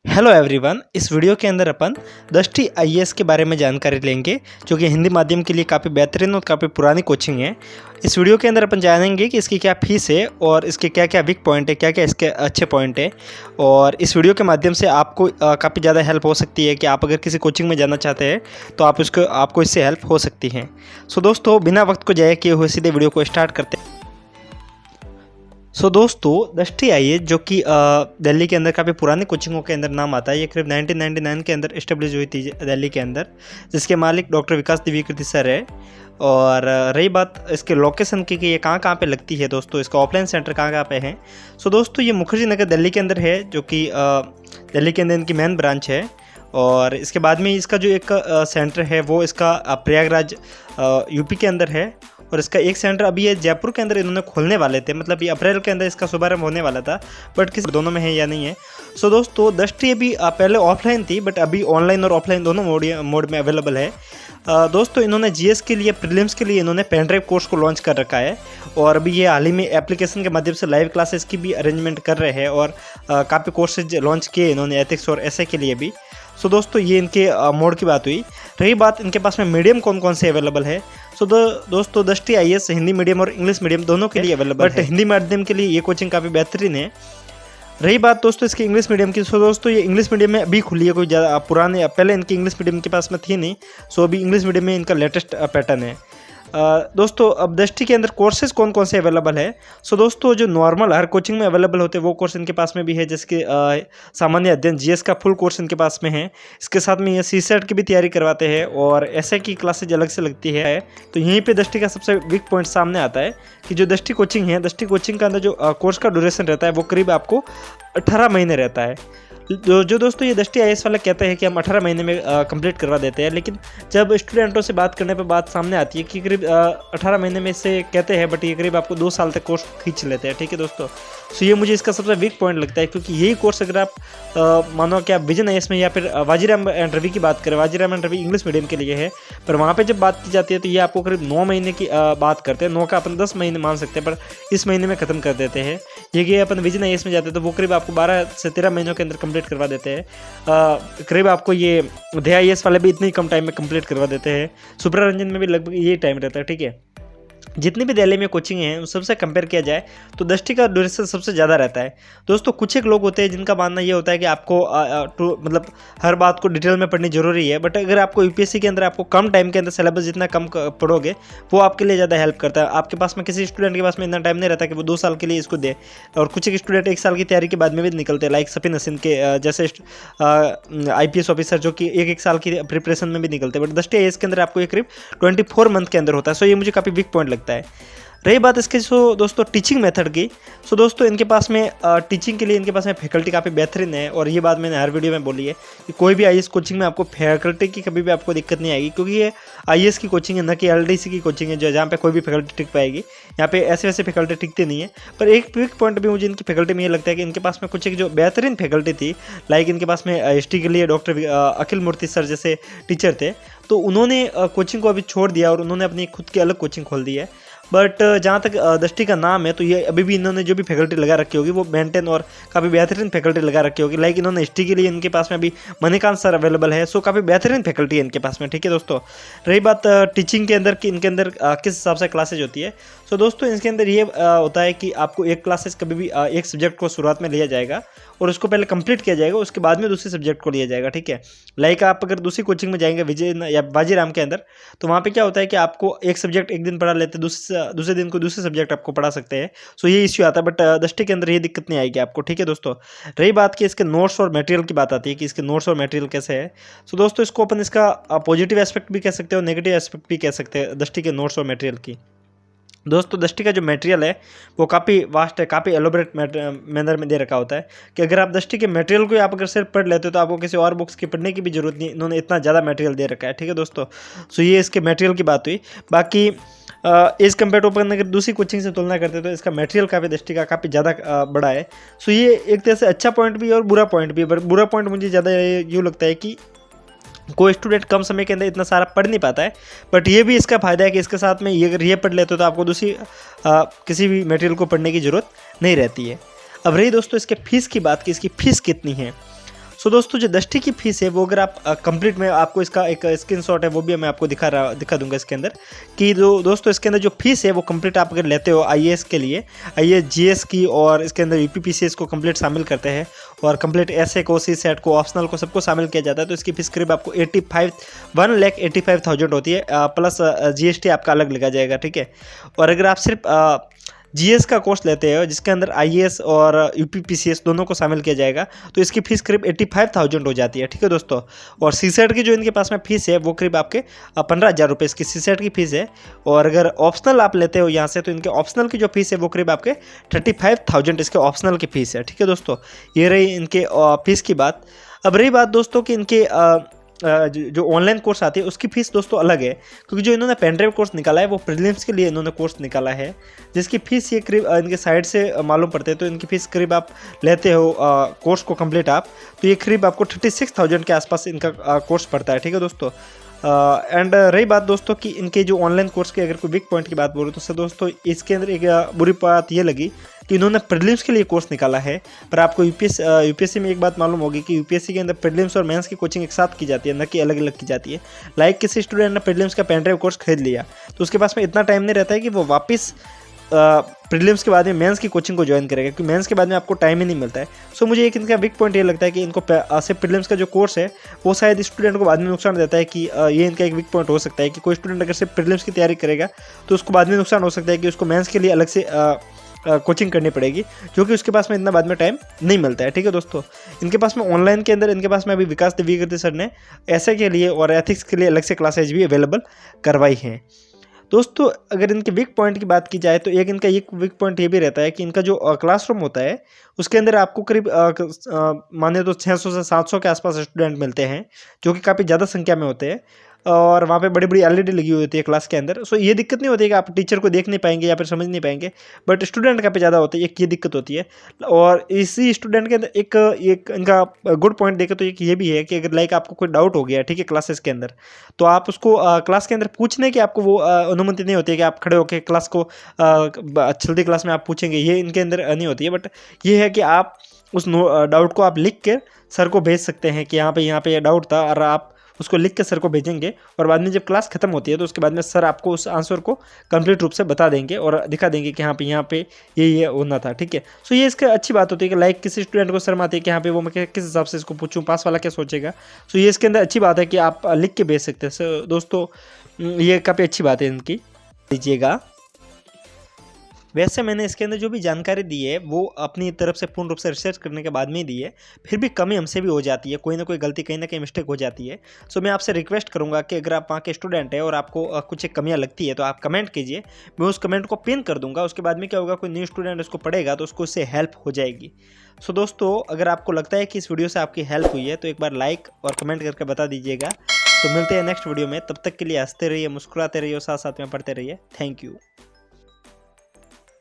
Hello everyone. इस video के अंदर अपन दृष्टि आईएएस के बारे में जानकारी लेंगे, जो कि हिंदी माध्यम के लिए काफ़ी बेहतरीन और काफ़ी पुरानी कोचिंग है। इस वीडियो के अंदर अपन जानेंगे कि इसकी क्या फीस है और इसके क्या क्या वीक पॉइंट है, क्या क्या इसके अच्छे पॉइंट है। और इस वीडियो के माध्यम से आपको काफ़ी ज़्यादा हेल्प हो सकती है कि आप अगर किसी कोचिंग में जाना चाहते हैं तो आपको इससे हेल्प हो सकती है। सो दोस्तों, बिना वक्त को ज़ाया किए हुए सीधे वीडियो को स्टार्ट करते हैं। दोस्तों, दृष्टि आईएएस जो कि दिल्ली के अंदर काफ़ी पुरानी कोचिंगों के अंदर नाम आता है। ये करीब 1999 के अंदर इस्टेब्लिश हुई थी दिल्ली के अंदर, जिसके मालिक डॉक्टर विकास द्विवेदी सर है। और रही बात इसके लोकेशन की कि ये कहाँ पे लगती है दोस्तों, इसका ऑफलाइन सेंटर कहाँ पे है। दोस्तों, ये मुखर्जी नगर दिल्ली के अंदर है, जो कि दिल्ली के अंदर इनकी मेन ब्रांच है। और इसके बाद में इसका जो एक सेंटर है वो इसका प्रयागराज यूपी के अंदर है। और इसका एक सेंटर अभी ये जयपुर के अंदर इन्होंने खोलने वाले थे, मतलब ये अप्रैल के अंदर इसका शुभारंभ होने वाला था, बट किस दोनों में है या नहीं है। दोस्तों, दृष्टि अभी पहले ऑफलाइन थी, बट अभी ऑनलाइन और ऑफलाइन दोनों मोड में अवेलेबल है। दोस्तों, इन्होंने जीएस के लिए, प्रीलिम्स के लिए इन्होंने पेन ड्राइव कोर्स को लॉन्च कर रखा है। और अभी ये हाल ही में एप्लीकेशन के माध्यम से लाइव क्लासेस की भी अरेंजमेंट कर रहे हैं और काफ़ी कोर्सेज लॉन्च किए इन्होंने एथिक्स और एसए के लिए भी। दोस्तों, ये इनके मोड की बात हुई। रही बात इनके पास में मीडियम कौन कौन से अवेलेबल है। दोस्तों, दृष्टि आईएएस हिंदी मीडियम और इंग्लिश मीडियम दोनों के लिए अवेलेबल है, बट हिंदी माध्यम के लिए ये कोचिंग काफ़ी बेहतरीन है। रही बात दोस्तों इसकी इंग्लिश मीडियम की, दोस्तों ये इंग्लिश मीडियम में अभी खुली है, कोई ज़्यादा पुराने पहले इनकी इंग्लिश मीडियम के पास में थी नहीं। अभी इंग्लिश मीडियम में इनका लेटेस्ट पैटर्न है। दोस्तों, अब दृष्टि के अंदर कोर्सेज कौन कौन से अवेलेबल है। दोस्तों, जो नॉर्मल हर कोचिंग में अवेलेबल होते हैं वो कोर्स इनके पास में भी है, जिसके सामान्य अध्ययन जीएस का फुल कोर्स इनके पास में है। इसके साथ में ये सीसेट की भी तैयारी करवाते हैं और एसए की क्लासेज अलग से लगती है। तो यहीं पे दृष्टि का सबसे वीक पॉइंट सामने आता है कि जो दृष्टि कोचिंग है, दृष्टि कोचिंग का अंदर जो कोर्स का ड्यूरेशन रहता है वो करीब आपको 18 महीने रहता है। जो दोस्तों ये दृष्टि आईएएस वाले कहते हैं कि हम 18 महीने में कंप्लीट करवा देते हैं, लेकिन जब स्टूडेंटों से बात करने पर बात सामने आती है कि करीब 18 महीने में से कहते हैं, बट ये करीब आपको 2 साल तक कोर्स खींच लेते हैं। ठीक है दोस्तों, ये मुझे इसका सबसे वीक पॉइंट लगता है, क्योंकि यही कोर्स अगर आप मानो कि आप विजन आईएएस में या फिर वाजीराम एंड रवि की बात करें, Vajiram and Ravi English medium के लिए है, पर वहाँ पर जब बात की जाती है तो ये आपको करीब 9 महीने की बात करते हैं। 9 का अपन 10 महीने मान सकते हैं, पर इस महीने में ख़त्म कर देते हैं। ये कि अपन विजन आईएएस में जाते हैं तो वो करीब आपको 12 से 13 महीनों के अंदर कंप्लीट करवा देते हैं। करीब आपको ये दया आईएएस वाले भी इतनी कम टाइम में कंप्लीट करवा देते हैं। सुब्रा रंजन में भी लगभग यही टाइम रहता है। ठीक है, जितनी भी दिल्ली में कोचिंग है उन सबसे कंपेयर किया जाए तो दृष्टि का ड्यूरेशन सबसे ज़्यादा रहता है। दोस्तों, कुछ एक लोग होते हैं जिनका मानना ये होता है कि आपको मतलब हर बात को डिटेल में पढ़नी जरूरी है, बट अगर आपको यूपीएससी के अंदर आपको कम टाइम के अंदर सिलेबस जितना कम पढ़ोगे वो आपके लिए ज़्यादा हेल्प करता है। आपके पास में किसी स्टूडेंट के पास में इतना टाइम नहीं रहता कि वो 2 साल के लिए इसको दे, और कुछ एक स्टूडेंट 1 साल की तैयारी के बाद में भी निकलते हैं, लाइक सफीन हसीन के जैसे आईपीएस ऑफिसर जो कि 1 साल की प्रिपरेशन में भी निकलते हैं। बट दृष्टि आईएएस के अंदर आपको ये करीब 24 मंथ के अंदर होता है। ये मुझे काफ़ी वीक पॉइंट लगता है। रही बात इसके दोस्तों टीचिंग मेथड की, दोस्तों इनके पास में टीचिंग के लिए इनके पास में फैकल्टी काफ़ी बेहतरीन है। और ये बात मैंने हर वीडियो में बोली है कि कोई भी आईएएस कोचिंग में आपको फैकल्टी की कभी भी आपको दिक्कत नहीं आएगी, क्योंकि ये आईएएस की कोचिंग है, न कि एलडीसी की कोचिंग है जहाँ पे कोई भी फैकल्टी टिक पाएगी। यहाँ पे ऐसे वैसे फैकल्टी टिकती नहीं है। पर एक वीक पॉइंट भी मुझे इनकी फैकल्टी में ये लगता है कि इनके पास में कुछ एक जो बेहतरीन फैकल्टी थी, लाइक इनके पास में हिस्ट्री के लिए डॉक्टर अखिल मूर्ति सर जैसे टीचर थे, तो उन्होंने कोचिंग को अभी छोड़ दिया और उन्होंने अपनी खुद की अलग कोचिंग खोल दी है। बट जहाँ तक दृष्टि का नाम है तो ये अभी भी इन्होंने जो भी फैकल्टी लगा रखी होगी वो मेंटेन और काफ़ी बेहतरीन फैकल्टी लगा रखी होगी। लाइक इन्होंने हिस्ट्री के लिए इनके पास में अभी मणिकांत सर अवेलेबल है। काफ़ी बेहतरीन फैकल्टी है इनके पास में। ठीक है दोस्तों, रही बात टीचिंग के अंदर कि इनके अंदर किस हिसाब से क्लासेज होती है। दोस्तों, इसके अंदर ये होता है कि आपको एक क्लासेज कभी भी एक सब्जेक्ट को शुरुआत में लिया जाएगा और उसको पहले कंप्लीट किया जाएगा, उसके बाद में दूसरे सब्जेक्ट को लिया जाएगा। ठीक है, लाइक आप अगर दूसरी कोचिंग में जाएंगे विजय या बाजीराम के अंदर, तो वहाँ पे क्या होता है कि आपको एक सब्जेक्ट एक दिन पढ़ा लेते हैं, दूसरे दिन को दूसरे सब्जेक्ट आपको पढ़ा सकते हैं। ये इश्यू आता है, बट दृष्टि के अंदर ये दिक्कत नहीं आएगी आपको। ठीक है दोस्तों, रही बात कि इसके नोट्स और मटेरियल की बात आती है कि इसके नोट्स और मटेरियल कैसे है। दोस्तों, इसको अपन इसका पॉजिटिव एस्पेक्ट भी कह सकते हो, नेगेटिव एस्पेक्ट भी कह सकते हैं दृष्टि के नोट्स और मटेरियल की। दोस्तों, दृष्टि का जो मटेरियल है वो काफ़ी वास्ट है, काफ़ी एलोबरेट मैनर में दे रखा होता है कि अगर आप दृष्टि के मटेरियल को आप अगर सिर्फ पढ़ लेते हो तो आपको किसी और बुक्स की पढ़ने की भी जरूरत नहीं, इन्होंने इतना ज़्यादा मटेरियल दे रखा है। ठीक है दोस्तों, ये इसके मटेरियल की बात हुई। बाकी एज कम्पेयर टू अपन अगर दूसरी कोचिंग से तुलना करते तो इसका मटेरियल काफ़ी दृष्टि का काफ़ी ज़्यादा बड़ा है। ये एक तरह से अच्छा पॉइंट भी है और बुरा पॉइंट भी है। बुरा पॉइंट मुझे ज़्यादा यूँ लगता है कि कोई स्टूडेंट कम समय के अंदर इतना सारा पढ़ नहीं पाता है, बट ये भी इसका फ़ायदा है कि इसके साथ में ये अगर ये पढ़ लेते हो तो आपको दूसरी किसी भी मटेरियल को पढ़ने की ज़रूरत नहीं रहती है। अब रही दोस्तों इसके फीस की बात की, इसकी फ़ीस कितनी है। सो दोस्तों जो दृष्टि की फीस है वो अगर आप कंप्लीट में आपको इसका एक स्क्रीनशॉट है वो भी मैं आपको दिखा दूंगा इसके अंदर कि जो दोस्तों इसके अंदर जो फीस है वो कंप्लीट आप अगर लेते हो आईएएस के लिए, आईएएस जीएस की और इसके अंदर यूपीपीसीएस को कंप्लीट शामिल करते हैं और कंप्लीट एसए को, सी सेट को, ऑप्शनल को सबको शामिल किया जाता है, तो इसकी फीस करीब आपको 1,85,000 होती है, प्लस जीएसटी आपका अलग लगा जाएगा, ठीक है। और अगर आप सिर्फ जीएस का कोर्स लेते हैं जिसके अंदर आईएएस और यूपीपीसीएस दोनों को शामिल किया जाएगा तो इसकी फीस करीब 85,000 हो जाती है, ठीक है दोस्तों। और सीसेट की जो इनके पास में फीस है वो करीब आपके 15,000 रुपये इसकी सीसेट की फीस है। और अगर ऑप्शनल आप लेते हो यहाँ से तो इनके ऑप्शनल की जो फीस है वो करीब आपके 35,000 इसके ऑप्शनल की फीस है, ठीक है दोस्तों। ये रही इनके फीस की बात। अब रही बात दोस्तों कि इनके जो ऑनलाइन कोर्स आती है उसकी फ़ीस दोस्तों अलग है, क्योंकि जो इन्होंने पेन ड्राइव कोर्स निकाला है वो प्रीलिम्स के लिए इन्होंने कोर्स निकाला है, जिसकी फ़ीस ये करीब इनके साइड से मालूम पड़ते हैं तो इनकी फ़ीस करीब आप लेते हो कोर्स को कंप्लीट आप तो ये करीब आपको 36,000 के आसपास इनका कोर्स पड़ता है, ठीक है दोस्तों। एंड रही बात दोस्तों कि इनके जो ऑनलाइन कोर्स के अगर कोई वीक पॉइंट की बात बोलूँ तो सर दोस्तों इसके अंदर एक बुरी बात ये लगी कि इन्होंने प्रीलिम्स के लिए कोर्स निकाला है, पर आपको यूपीएससी में एक बात मालूम होगी कि यूपीएससी के अंदर प्रीलिम्स और मेंस की कोचिंग एक साथ की जाती है, न कि अलग अलग की जाती है। लाइक किसी स्टूडेंट ने प्रीलिम्स का पेन ड्राइव कोर्स खरीद लिया तो उसके पास में इतना टाइम नहीं रहता है कि वो वापस प्रीलिम्स के बाद में मेंस की कोचिंग को ज्वाइन करेगा, क्योंकि मेंस के बाद में आपको टाइम ही नहीं मिलता है। सो मुझे एक इनका वीक पॉइंट ये लगता है कि इनको सिर्फ प्रीलिम्स का जो कोर्स है वो शायद स्टूडेंट को बाद में नुकसान देता है, कि ये इनका एक वीक पॉइंट हो सकता है कि कोई स्टूडेंट अगर सिर्फ प्रीलिम्स की तैयारी करेगा तो उसको बाद में नुकसान हो सकता है कि उसको मेंस के लिए अलग से कोचिंग करनी पड़ेगी, जो कि उसके पास में इतना बाद में टाइम नहीं मिलता है, ठीक है दोस्तों। इनके पास में ऑनलाइन के अंदर इनके पास में अभी विकास दिव्यकीर्ति सर ने ऐसे के लिए और एथिक्स के लिए अलग से क्लासेज भी अवेलेबल करवाई हैं। दोस्तों अगर इनके वीक पॉइंट की बात की जाए तो एक इनका एक वीक पॉइंट ये भी रहता है कि इनका जो क्लासरूम होता है उसके अंदर आपको करीब माने तो 600 से 700 के आसपास स्टूडेंट मिलते हैं, जो कि काफ़ी ज़्यादा संख्या में होते हैं, और वहाँ पे बड़ी बड़ी एलईडी लगी हुई होती है क्लास के अंदर। सो ये दिक्कत नहीं होती है कि आप टीचर को देख नहीं पाएंगे या फिर समझ नहीं पाएंगे, बट स्टूडेंट काफ़ी ज़्यादा होते हैं, एक ये दिक्कत होती है। और इसी स्टूडेंट के अंदर एक इनका गुड पॉइंट देखें तो एक ये भी है कि अगर लाइक आपको कोई डाउट हो गया, ठीक है, क्लासेस के अंदर, तो आप उसको क्लास के अंदर पूछने की आपको वो अनुमति नहीं होती है कि आप खड़े होकर क्लास को चलती क्लास में आप पूछेंगे, ये इनके अंदर नहीं होती है। बट ये है कि आप उस डाउट को आप लिख कर सर को भेज सकते हैं कि यहाँ पे ये डाउट था, और आप उसको लिख के सर को भेजेंगे और बाद में जब क्लास खत्म होती है तो उसके बाद में सर आपको उस आंसर को कंप्लीट रूप से बता देंगे और दिखा देंगे कि यहाँ पे ये होना था, ठीक है। सो ये इसका अच्छी बात होती है कि लाइक किसी स्टूडेंट को शर्म आती है कि यहाँ पे वो मैं किस हिसाब से इसको पूछूं, पास वाला क्या सोचेगा। सो ये इसके अंदर अच्छी बात है कि आप लिख के भेज सकते हैं। सो दोस्तों ये काफ़ी अच्छी बात है इनकी, दीजिएगा। वैसे मैंने इसके अंदर जो भी जानकारी दी है वो अपनी तरफ से पूर्ण रूप से रिसर्च करने के बाद में ही दी है, फिर भी कमी हमसे भी हो जाती है, कोई ना कोई गलती, कहीं ना कहीं मिस्टेक हो जाती है। सो मैं आपसे रिक्वेस्ट करूंगा कि अगर आप वहाँ के स्टूडेंट हैं और आपको कुछ कमियां लगती है तो आप कमेंट कीजिए, मैं उस कमेंट को पिन कर दूंगा। उसके बाद में क्या होगा, कोई न्यू स्टूडेंट उसको पढ़ेगा तो उसको उससे हेल्प हो जाएगी। सो दोस्तों अगर आपको लगता है कि इस वीडियो से आपकी हेल्प हुई है तो एक बार लाइक और कमेंट करके बता दीजिएगा। तो मिलते हैं नेक्स्ट वीडियो में, तब तक के लिए हंसते रहिए, मुस्कुराते रहिए और साथ साथ में पढ़ते रहिए। Thank you.